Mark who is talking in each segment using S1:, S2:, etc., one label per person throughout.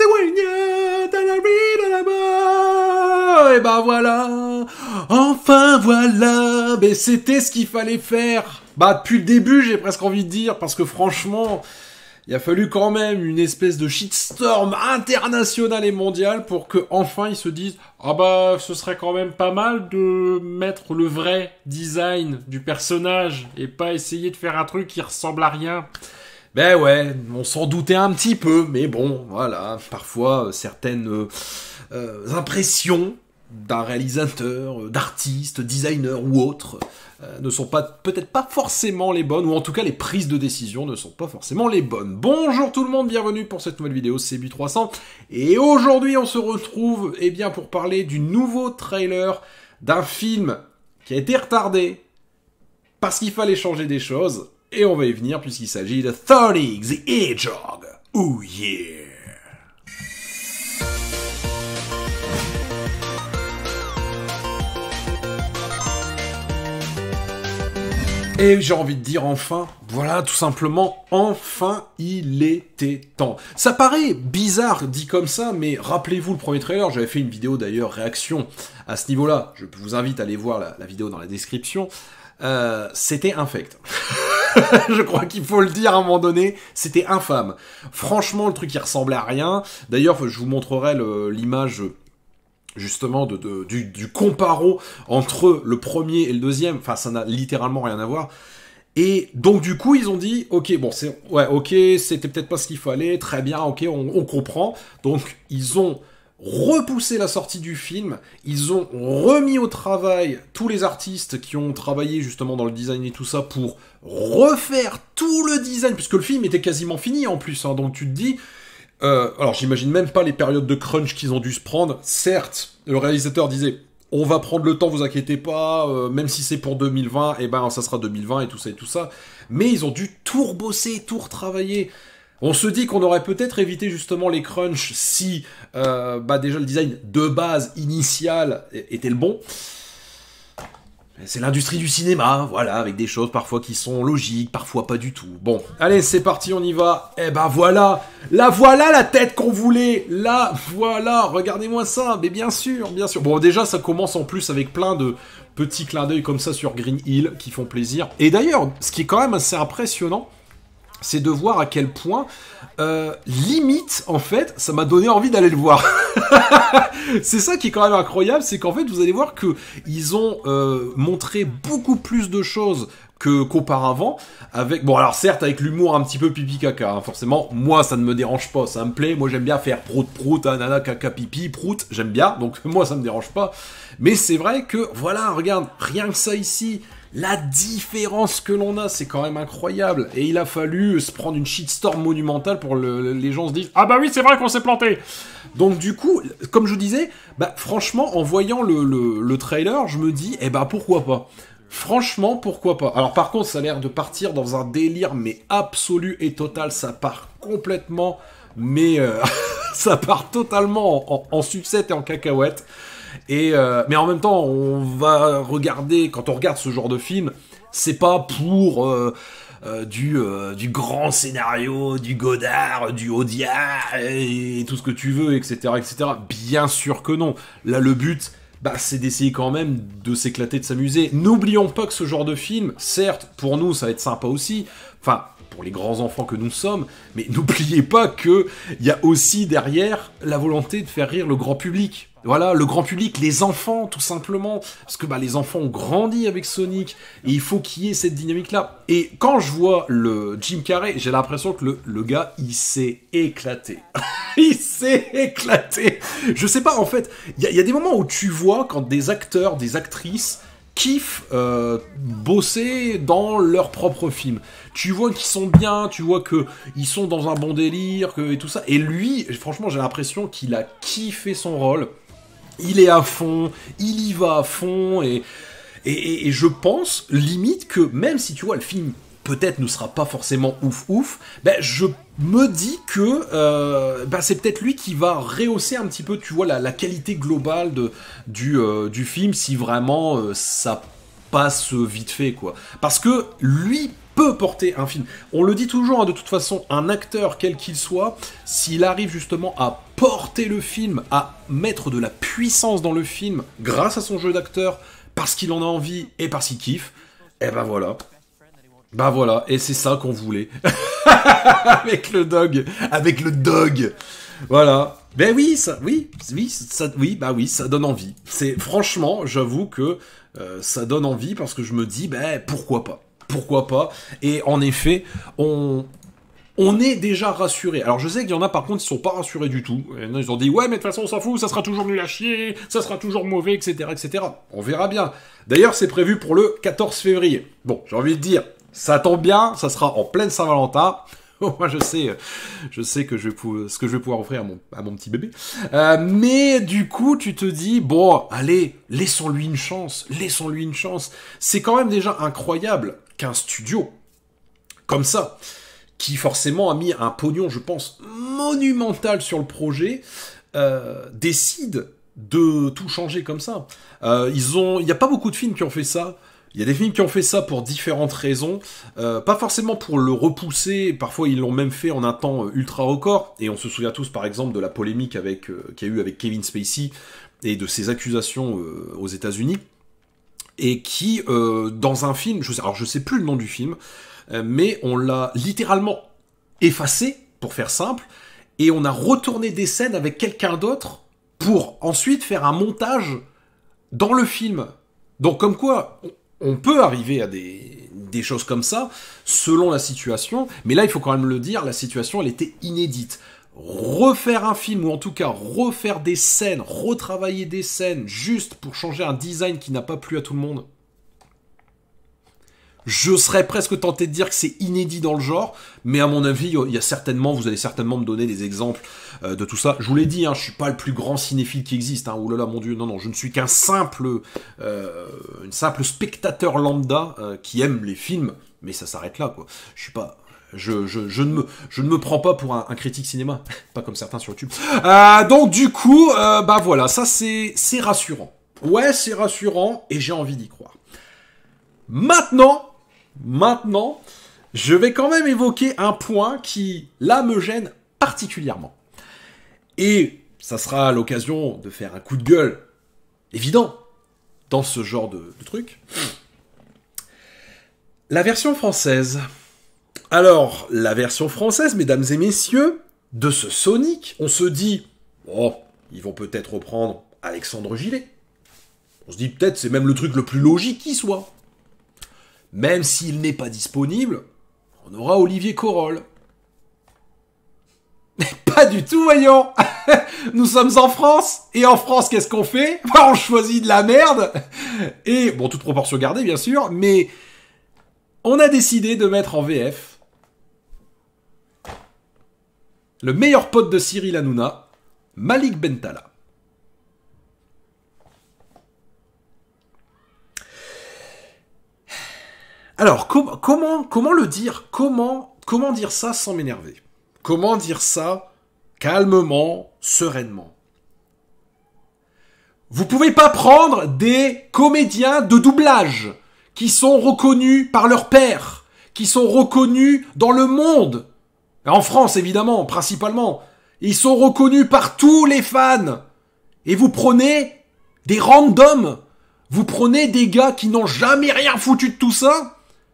S1: c'est Wenya, et ben voilà, enfin voilà, mais c'était ce qu'il fallait faire. Bah depuis le début, j'ai presque envie de dire, parce que franchement, il a fallu quand même une espèce de shitstorm international et mondial pour que enfin ils se disent ah bah ce serait quand même pas mal de mettre le vrai design du personnage et pas essayer de faire un truc qui ressemble à rien. Ben ouais, on s'en doutait un petit peu, mais bon, voilà, parfois certaines impressions d'un réalisateur, d'artiste, designer ou autre ne sont pas peut-être pas forcément les bonnes, ou en tout cas les prises de décision ne sont pas forcément les bonnes. Bonjour tout le monde, bienvenue pour cette nouvelle vidéo, c'est Bu300, et aujourd'hui on se retrouve pour parler du nouveau trailer d'un film qui a été retardé parce qu'il fallait changer des choses, et on va y venir puisqu'il s'agit de Sonic the Hedgehog. Oh yeah! Et j'ai envie de dire enfin, voilà, tout simplement, enfin, il était temps. Ça paraît bizarre dit comme ça, mais rappelez-vous le premier trailer, j'avais fait une vidéo d'ailleurs, réaction à ce niveau-là, je vous invite à aller voir la vidéo dans la description, c'était infect. Je crois qu'il faut le dire à un moment donné, c'était infâme. Franchement, le truc qui ressemblait à rien, d'ailleurs, je vous montrerai l'image justement du comparo entre le premier et le deuxième, enfin ça n'a littéralement rien à voir, et donc du coup ils ont dit ok bon c'est ouais ok c'était peut-être pas ce qu'il fallait, très bien ok on comprend, donc ils ont repoussé la sortie du film, ils ont remis au travail tous les artistes qui ont travaillé justement dans le design et tout ça pour refaire tout le design, puisque le film était quasiment fini en plus, hein, donc tu te dis alors j'imagine même pas les périodes de crunch qu'ils ont dû se prendre. Certes, le réalisateur disait on va prendre le temps, vous inquiétez pas, même si c'est pour 2020, et ben ça sera 2020 et tout ça. Mais ils ont dû tout rebosser, tout retravailler. On se dit qu'on aurait peut-être évité justement les crunchs si déjà le design de base initial était le bon. C'est l'industrie du cinéma, voilà, avec des choses parfois qui sont logiques, parfois pas du tout. Bon, allez, c'est parti, on y va. Eh ben voilà, voilà la tête qu'on voulait. Là, voilà, regardez-moi ça. Mais bien sûr, bien sûr. Bon, déjà, ça commence en plus avec plein de petits clins d'œil comme ça sur Green Hill qui font plaisir. Et d'ailleurs, ce qui est quand même assez impressionnant, c'est de voir à quel point, limite, en fait, ça m'a donné envie d'aller le voir. C'est ça qui est quand même incroyable, c'est qu'en fait, vous allez voir que ils ont montré beaucoup plus de choses qu'auparavant, avec, bon alors certes, avec l'humour un petit peu pipi caca, hein, forcément, moi ça ne me dérange pas, ça me plaît, moi j'aime bien faire prout prout, nana caca pipi, prout, j'aime bien, donc moi ça me dérange pas, mais c'est vrai que, voilà, regarde, rien que ça ici, la différence que l'on a, c'est quand même incroyable. Et il a fallu se prendre une shitstorm monumentale pour les gens se disent « Ah bah oui, c'est vrai qu'on s'est planté !» Donc du coup, comme je vous disais, franchement, en voyant le trailer, je me dis « Eh bah pourquoi pas ?» Franchement, pourquoi pas. Alors par contre, ça a l'air de partir dans un délire, mais absolu et total. Ça part complètement, mais ça part totalement en sucette et en cacahuète. Mais en même temps, on va regarder, quand on regarde ce genre de film, c'est pas pour du grand scénario, du Godard, du Audiard, et tout ce que tu veux, etc., etc. Bien sûr que non. Là, le but, c'est d'essayer quand même de s'éclater, de s'amuser. N'oublions pas que ce genre de film, certes, pour nous, ça va être sympa aussi, enfin, pour les grands enfants que nous sommes, mais n'oubliez pas qu'il y a aussi derrière la volonté de faire rire le grand public. Voilà, le grand public, les enfants, tout simplement. Parce que les enfants ont grandi avec Sonic, et il faut qu'il y ait cette dynamique-là. Et quand je vois le Jim Carrey, j'ai l'impression que le gars, il s'est éclaté. Il s'est éclaté. Je sais pas, en fait, il y a des moments où tu vois quand des acteurs, des actrices kiffent bosser dans leur propre film. Tu vois qu'ils sont bien, tu vois qu'ils sont dans un bon délire, et tout ça. Et lui, franchement, j'ai l'impression qu'il a kiffé son rôle. Il est à fond, il y va à fond, et je pense, limite, que même si, tu vois, le film, peut-être, ne sera pas forcément ouf, je me dis que c'est peut-être lui qui va rehausser un petit peu, tu vois, la qualité globale du film, si vraiment ça passe vite fait, quoi. Parce que lui, peut porter un film. On le dit toujours, hein, de toute façon, un acteur, quel qu'il soit, s'il arrive justement à porter le film, à mettre de la puissance dans le film, grâce à son jeu d'acteur, parce qu'il en a envie et parce qu'il kiffe, et ben voilà. Bah voilà, et c'est ça qu'on voulait. Avec le dog. Voilà. Ben oui, ça donne envie. C'est franchement, j'avoue que ça donne envie parce que je me dis, ben pourquoi pas. Et en effet, on est déjà rassuré. Alors je sais qu'il y en a par contre qui sont pas rassurés du tout. Ils ont dit ouais mais de toute façon on s'en fout, ça sera toujours nul à chier, ça sera toujours mauvais, etc. On verra bien. D'ailleurs c'est prévu pour le 14 février. Bon, j'ai envie de dire, ça tombe bien, ça sera en pleine Saint-Valentin. Moi je sais que ce que je vais pouvoir offrir à mon petit bébé. Mais du coup tu te dis bon allez, laissons-lui une chance. C'est quand même déjà incroyable qu'un studio comme ça, qui forcément a mis un pognon, je pense, monumental sur le projet, décide de tout changer comme ça. Il n'y a pas beaucoup de films qui ont fait ça. Il y a des films qui ont fait ça pour différentes raisons, pas forcément pour le repousser, parfois ils l'ont même fait en un temps ultra record, et on se souvient tous par exemple de la polémique qu'il y a eu avec Kevin Spacey, et de ses accusations aux États-Unis, et qui, dans un film, je sais plus le nom du film, mais on l'a littéralement effacé, pour faire simple, et on a retourné des scènes avec quelqu'un d'autre pour ensuite faire un montage dans le film. Donc comme quoi, on peut arriver à des choses comme ça, selon la situation, mais là il faut quand même le dire, la situation elle était inédite. Refaire un film, ou en tout cas refaire des scènes, retravailler des scènes, juste pour changer un design qui n'a pas plu à tout le monde, je serais presque tenté de dire que c'est inédit dans le genre, mais à mon avis, vous allez certainement me donner des exemples de tout ça. Je vous l'ai dit, hein, je suis pas le plus grand cinéphile qui existe. Hein. Oh là là, mon Dieu, non, je ne suis qu'un simple spectateur lambda qui aime les films, mais ça s'arrête là, quoi. Je suis pas. Je ne me prends pas pour un critique cinéma, pas comme certains sur YouTube. Donc du coup, bah voilà, ça c'est rassurant. Ouais, c'est rassurant et j'ai envie d'y croire. Maintenant, je vais quand même évoquer un point qui, là, me gêne particulièrement. Et ça sera l'occasion de faire un coup de gueule évident dans ce genre de truc. La version française. Alors, la version française, mesdames et messieurs, de ce Sonic, on se dit, oh, ils vont peut-être reprendre Alexandre Gillet. On se dit peut-être c'est même le truc le plus logique qui soit. Même s'il n'est pas disponible, on aura Olivier Corolle. Mais pas du tout, voyons. Nous sommes en France, et en France, qu'est-ce qu'on fait? On choisit de la merde. Et, bon, toute proportion gardée, bien sûr, mais on a décidé de mettre en VF le meilleur pote de Cyril Hanouna, Malik Bentala. Alors, comment le dire? Comment dire ça sans m'énerver? Comment dire ça calmement, sereinement? Vous pouvez pas prendre des comédiens de doublage qui sont reconnus par leur père, qui sont reconnus dans le monde, en France évidemment, principalement. Ils sont reconnus par tous les fans. Et vous prenez des randoms, vous prenez des gars qui n'ont jamais rien foutu de tout ça,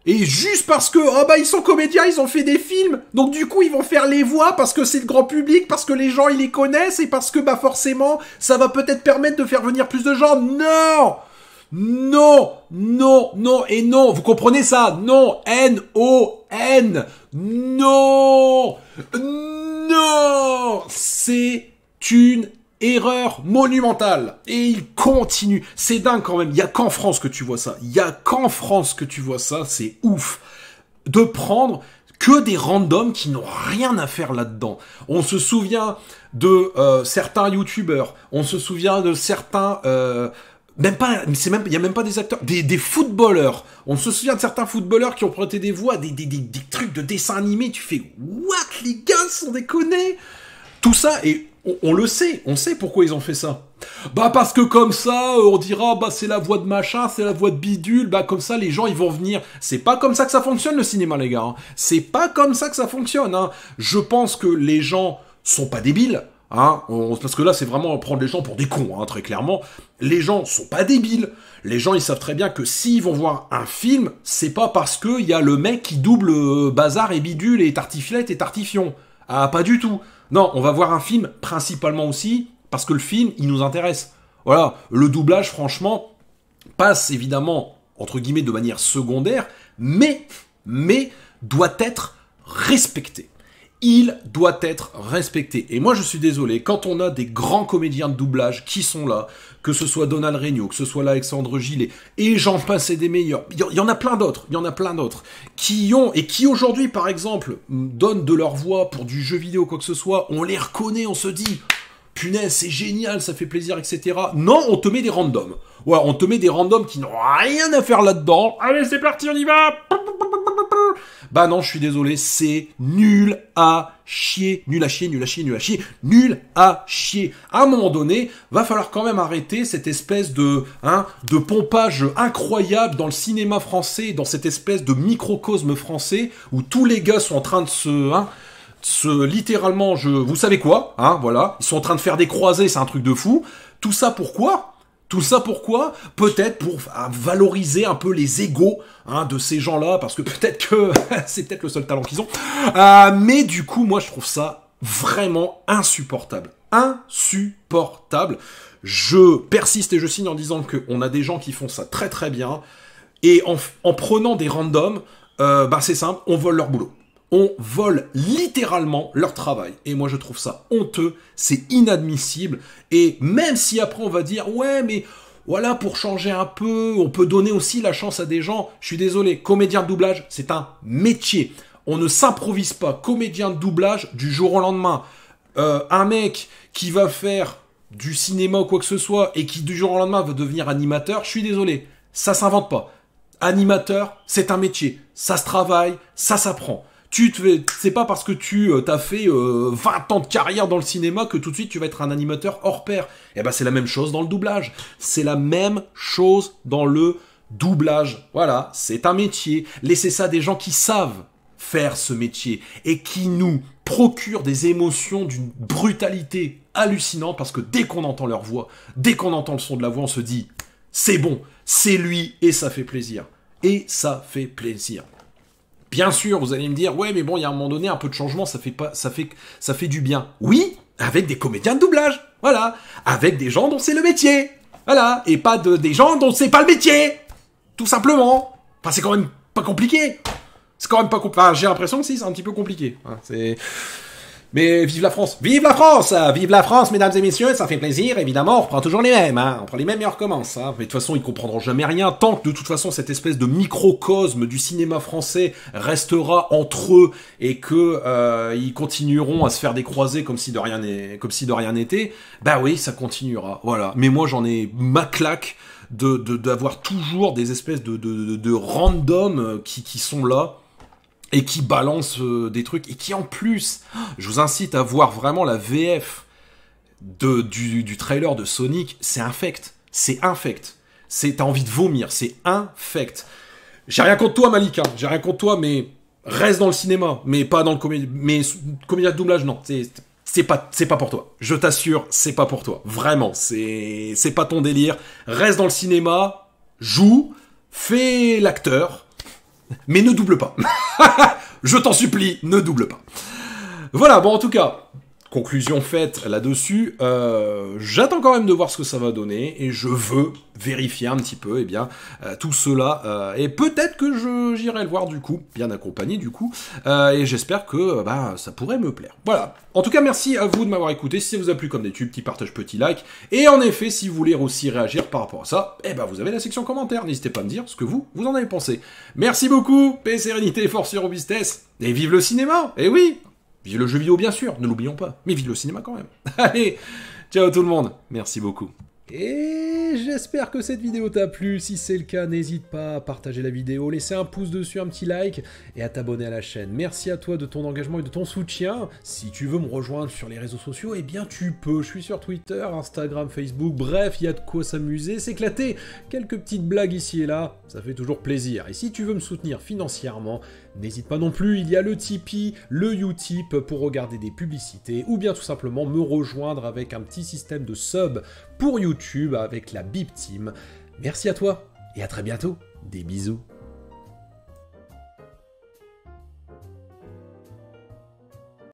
S1: et juste parce que, oh bah ils sont comédiens, ils ont fait des films, donc du coup ils vont faire les voix parce que c'est le grand public, parce que les gens ils les connaissent, et parce que bah forcément ça va peut-être permettre de faire venir plus de gens. Non, et non, vous comprenez ça? Non, N-O-N, non, c'est une erreur monumentale. Et il continue. C'est dingue quand même. Il y a qu'en France que tu vois ça. C'est ouf. De prendre que des randoms qui n'ont rien à faire là-dedans. On se souvient de certains youtubeurs. On se souvient de certains... il y a même pas des acteurs, des footballeurs. On se souvient de certains footballeurs qui ont prêté des voix, des trucs de dessins animés. Tu fais, what, les gars, sont déconnés? Tout ça, et On le sait, on sait pourquoi ils ont fait ça. Bah parce que comme ça, on dira, bah c'est la voix de machin, c'est la voix de bidule, bah comme ça les gens ils vont venir. C'est pas comme ça que ça fonctionne le cinéma les gars, hein. C'est pas comme ça que ça fonctionne, hein. Je pense que les gens sont pas débiles, hein, parce que là c'est vraiment prendre les gens pour des cons, hein, très clairement. Les gens sont pas débiles. Les gens ils savent très bien que s'ils vont voir un film, c'est pas parce que y a le mec qui double bazar et bidule et tartiflette et tartifion. Ah pas du tout. Non, on va voir un film principalement aussi parce que le film, il nous intéresse. Voilà, le doublage, franchement, passe évidemment, entre guillemets, de manière secondaire, mais doit être respecté. Il doit être respecté. Et moi, je suis désolé, quand on a des grands comédiens de doublage qui sont là, que ce soit Donald Regnault, que ce soit Alexandre Gillet, et j'en passe et des meilleurs, il y en a plein d'autres, qui ont, et qui aujourd'hui, par exemple, donnent de leur voix pour du jeu vidéo, quoi que ce soit, on les reconnaît, on se dit, punaise, c'est génial, ça fait plaisir, etc. Non, on te met des randoms. Ouais, on te met des randoms qui n'ont rien à faire là-dedans. Allez, c'est parti, on y va. Bah non, je suis désolé, c'est nul à chier, nul à chier, nul à chier, nul à chier, nul à chier. À un moment donné, va falloir quand même arrêter cette espèce de pompage incroyable dans le cinéma français, dans cette espèce de microcosme français où tous les gars sont en train de littéralement, vous savez quoi, voilà, ils sont en train de faire des croisés, c'est un truc de fou. Tout ça pourquoi ? Tout ça pourquoi ? Peut-être pour valoriser un peu les égos de ces gens-là, parce que peut-être que c'est peut-être le seul talent qu'ils ont. Mais du coup, moi, je trouve ça vraiment insupportable. Insupportable. Je persiste et je signe en disant qu'on a des gens qui font ça très très bien, et en prenant des randoms, c'est simple, on vole leur boulot. On vole littéralement leur travail. Et moi, je trouve ça honteux, c'est inadmissible. Et même si après, on va dire, ouais, mais voilà, pour changer un peu, on peut donner aussi la chance à des gens. Je suis désolé, comédien de doublage, c'est un métier. On ne s'improvise pas comédien de doublage du jour au lendemain. Un mec qui va faire du cinéma ou quoi que ce soit et qui du jour au lendemain va devenir animateur, je suis désolé, ça s'invente pas. Animateur, c'est un métier. Ça se travaille, ça s'apprend. C'est pas parce que tu t'as fait 20 ans de carrière dans le cinéma que tout de suite tu vas être un animateur hors pair. Et ben c'est la même chose dans le doublage. C'est la même chose dans le doublage. Voilà, c'est un métier. Laissez ça à des gens qui savent faire ce métier et qui nous procurent des émotions d'une brutalité hallucinante parce que dès qu'on entend leur voix, dès qu'on entend le son de la voix, on se dit c'est bon, c'est lui et ça fait plaisir. Et ça fait plaisir. Bien sûr, vous allez me dire, ouais, mais bon, il y a un moment donné, un peu de changement, ça fait du bien. Oui, avec des comédiens de doublage, voilà, avec des gens dont c'est le métier, voilà, et pas des gens dont c'est pas le métier, tout simplement. Enfin, c'est quand même pas compliqué. C'est quand même pas compliqué. Enfin, j'ai l'impression que si, c'est un petit peu compliqué. Mais vive la France! Vive la France! Vive la France, mesdames et messieurs, ça fait plaisir, évidemment, on reprend toujours les mêmes, On prend les mêmes et on recommence, Mais de toute façon, ils comprendront jamais rien, tant que de toute façon, cette espèce de microcosme du cinéma français restera entre eux, et que, ils continueront à se faire des croisés comme si de rien n'était, bah oui, ça continuera, voilà. Mais moi, j'en ai ma claque d'avoir toujours des espèces de randoms qui sont là, et qui balance des trucs, et qui en plus, je vous incite à voir vraiment la VF du trailer de Sonic, c'est infect, t'as envie de vomir, c'est infect. J'ai rien contre toi Malik, j'ai rien contre toi, mais reste dans le cinéma, mais pas dans le comédien de doublage, non, c'est pas pour toi, je t'assure, c'est pas pour toi, vraiment, c'est pas ton délire, reste dans le cinéma, joue, fais l'acteur, mais ne double pas. Je t'en supplie, ne double pas. Voilà, bon en tout cas, conclusion faite là-dessus, j'attends quand même de voir ce que ça va donner, et je veux vérifier un petit peu, tout cela, et peut-être que j'irai le voir du coup, bien accompagné du coup, et j'espère que ça pourrait me plaire. Voilà, en tout cas merci à vous de m'avoir écouté, si ça vous a plu comme d'habitude, petit partage, petit like, et en effet, si vous voulez aussi réagir par rapport à ça, vous avez la section commentaires, n'hésitez pas à me dire ce que vous en avez pensé. Merci beaucoup, paix, sérénité, force et robustesse, et vive le cinéma, et oui, vive le jeu vidéo bien sûr, ne l'oublions pas, mais vive le cinéma quand même. Allez, ciao tout le monde, merci beaucoup. Et j'espère que cette vidéo t'a plu. Si c'est le cas, n'hésite pas à partager la vidéo, laisser un pouce dessus, un petit like et à t'abonner à la chaîne. Merci à toi de ton engagement et de ton soutien. Si tu veux me rejoindre sur les réseaux sociaux, eh bien tu peux. Je suis sur Twitter, Instagram, Facebook, bref, il y a de quoi s'amuser, s'éclater. Quelques petites blagues ici et là, ça fait toujours plaisir. Et si tu veux me soutenir financièrement, n'hésite pas non plus, il y a le Tipeee, le Utip pour regarder des publicités ou bien tout simplement me rejoindre avec un petit système de sub pour YouTube avec la BIP Team. Merci à toi et à très bientôt. Des bisous.